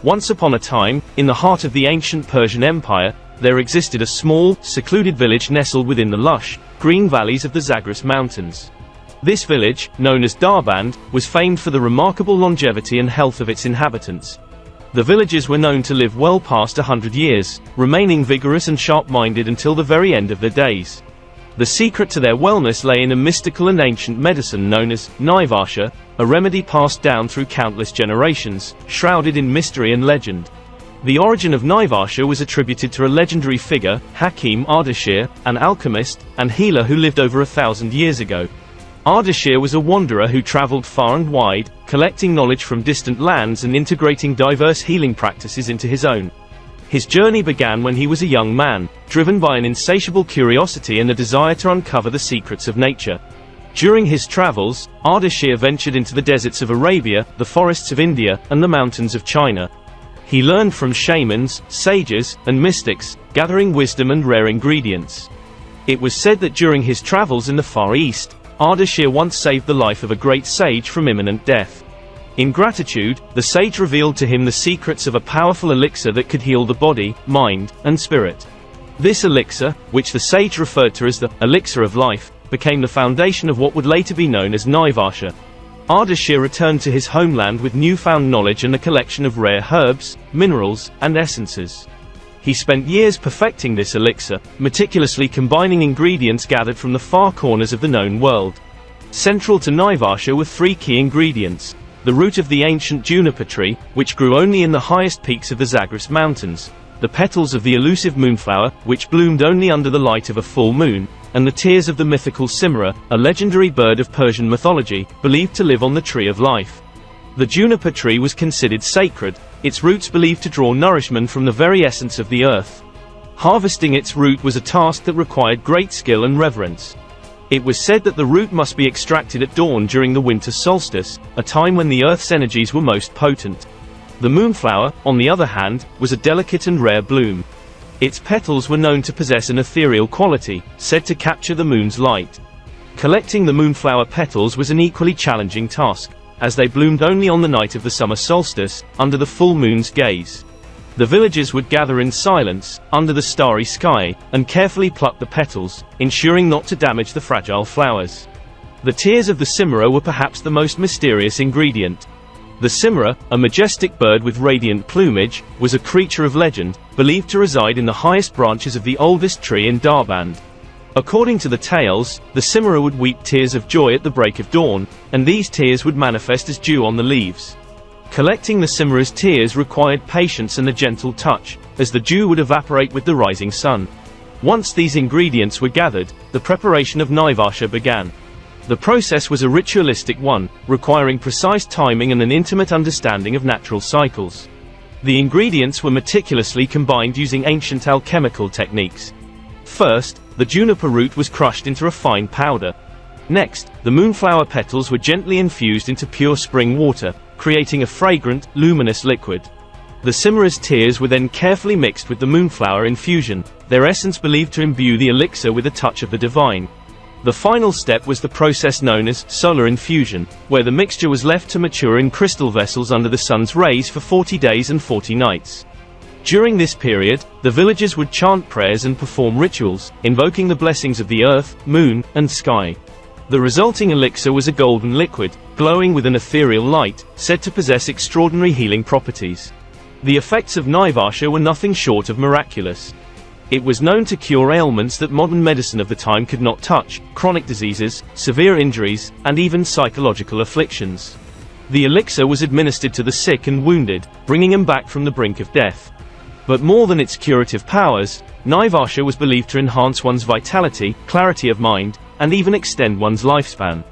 Once upon a time, in the heart of the ancient Persian Empire, there existed a small, secluded village nestled within the lush, green valleys of the Zagros Mountains. This village, known as Darband, was famed for the remarkable longevity and health of its inhabitants. The villagers were known to live well past 100 years, remaining vigorous and sharp-minded until the very end of their days. The secret to their wellness lay in a mystical and ancient medicine known as Nivash, a remedy passed down through countless generations, shrouded in mystery and legend. The origin of Nivash was attributed to a legendary figure, Hakim Ardashir, an alchemist and healer who lived over 1,000 years ago. Ardashir was a wanderer who traveled far and wide, collecting knowledge from distant lands and integrating diverse healing practices into his own. His journey began when he was a young man, driven by an insatiable curiosity and a desire to uncover the secrets of nature. During his travels, Ardashir ventured into the deserts of Arabia, the forests of India, and the mountains of China. He learned from shamans, sages, and mystics, gathering wisdom and rare ingredients. It was said that during his travels in the Far East, Ardashir once saved the life of a great sage from imminent death. In gratitude, the sage revealed to him the secrets of a powerful elixir that could heal the body, mind, and spirit. This elixir, which the sage referred to as the elixir of life, became the foundation of what would later be known as Nivash. Ardashir returned to his homeland with newfound knowledge and a collection of rare herbs, minerals, and essences. He spent years perfecting this elixir, meticulously combining ingredients gathered from the far corners of the known world. Central to Nivash were three key ingredients: the root of the ancient juniper tree, which grew only in the highest peaks of the Zagros Mountains, the petals of the elusive moonflower, which bloomed only under the light of a full moon, and the tears of the mythical Simra, a legendary bird of Persian mythology, believed to live on the Tree of Life. The juniper tree was considered sacred, its roots believed to draw nourishment from the very essence of the earth. Harvesting its root was a task that required great skill and reverence. It was said that the root must be extracted at dawn during the winter solstice, a time when the Earth's energies were most potent. The moonflower, on the other hand, was a delicate and rare bloom. Its petals were known to possess an ethereal quality, said to capture the moon's light. Collecting the moonflower petals was an equally challenging task, as they bloomed only on the night of the summer solstice, under the full moon's gaze. The villagers would gather in silence, under the starry sky, and carefully pluck the petals, ensuring not to damage the fragile flowers. The tears of the Simra were perhaps the most mysterious ingredient. The Simra, a majestic bird with radiant plumage, was a creature of legend, believed to reside in the highest branches of the oldest tree in Darband. According to the tales, the Simra would weep tears of joy at the break of dawn, and these tears would manifest as dew on the leaves. Collecting the Simra's tears required patience and a gentle touch, as the dew would evaporate with the rising sun. Once these ingredients were gathered, the preparation of Nivash began. The process was a ritualistic one, requiring precise timing and an intimate understanding of natural cycles. The ingredients were meticulously combined using ancient alchemical techniques. First, the juniper root was crushed into a fine powder. Next, the moonflower petals were gently infused into pure spring water, creating a fragrant, luminous liquid. The Simra's tears were then carefully mixed with the moonflower infusion, their essence believed to imbue the elixir with a touch of the divine. The final step was the process known as solar infusion, where the mixture was left to mature in crystal vessels under the sun's rays for 40 days and 40 nights. During this period, the villagers would chant prayers and perform rituals, invoking the blessings of the earth, moon, and sky. The resulting elixir was a golden liquid, glowing with an ethereal light, said to possess extraordinary healing properties. The effects of Nivash were nothing short of miraculous. It was known to cure ailments that modern medicine of the time could not touch: chronic diseases, severe injuries, and even psychological afflictions. The elixir was administered to the sick and wounded, bringing them back from the brink of death. But more than its curative powers, Nivash was believed to enhance one's vitality, clarity of mind, and even extend one's lifespan.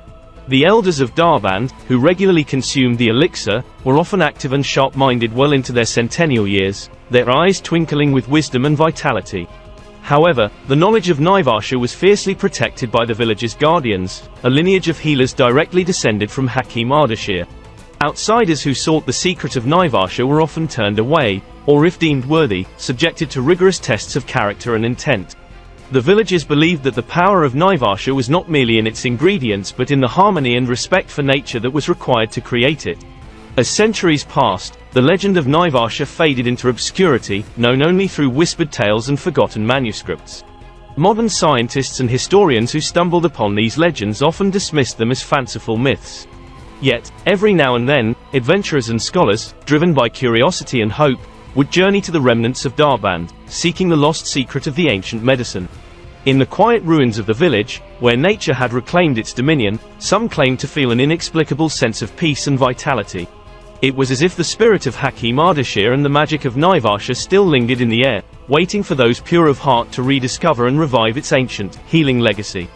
The elders of Darband, who regularly consumed the elixir, were often active and sharp-minded well into their centennial years, their eyes twinkling with wisdom and vitality. However, the knowledge of Nivash was fiercely protected by the village's guardians, a lineage of healers directly descended from Hakim Ardashir. Outsiders who sought the secret of Nivash were often turned away, or if deemed worthy, subjected to rigorous tests of character and intent. The villagers believed that the power of Nivash was not merely in its ingredients but in the harmony and respect for nature that was required to create it. As centuries passed, the legend of Nivash faded into obscurity, known only through whispered tales and forgotten manuscripts. Modern scientists and historians who stumbled upon these legends often dismissed them as fanciful myths. Yet, every now and then, adventurers and scholars, driven by curiosity and hope, would journey to the remnants of Darband, seeking the lost secret of the ancient medicine. In the quiet ruins of the village, where nature had reclaimed its dominion, some claimed to feel an inexplicable sense of peace and vitality. It was as if the spirit of Hakim Ardashir and the magic of Nivash still lingered in the air, waiting for those pure of heart to rediscover and revive its ancient, healing legacy.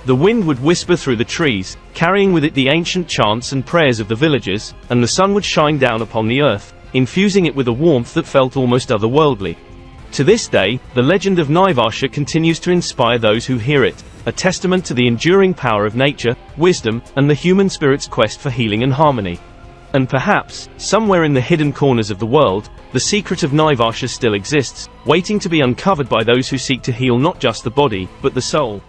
The wind would whisper through the trees, carrying with it the ancient chants and prayers of the villagers, and the sun would shine down upon the earth, infusing it with a warmth that felt almost otherworldly. To this day, the legend of Nivash continues to inspire those who hear it, a testament to the enduring power of nature, wisdom, and the human spirit's quest for healing and harmony. And perhaps, somewhere in the hidden corners of the world, the secret of Nivash still exists, waiting to be uncovered by those who seek to heal not just the body, but the soul.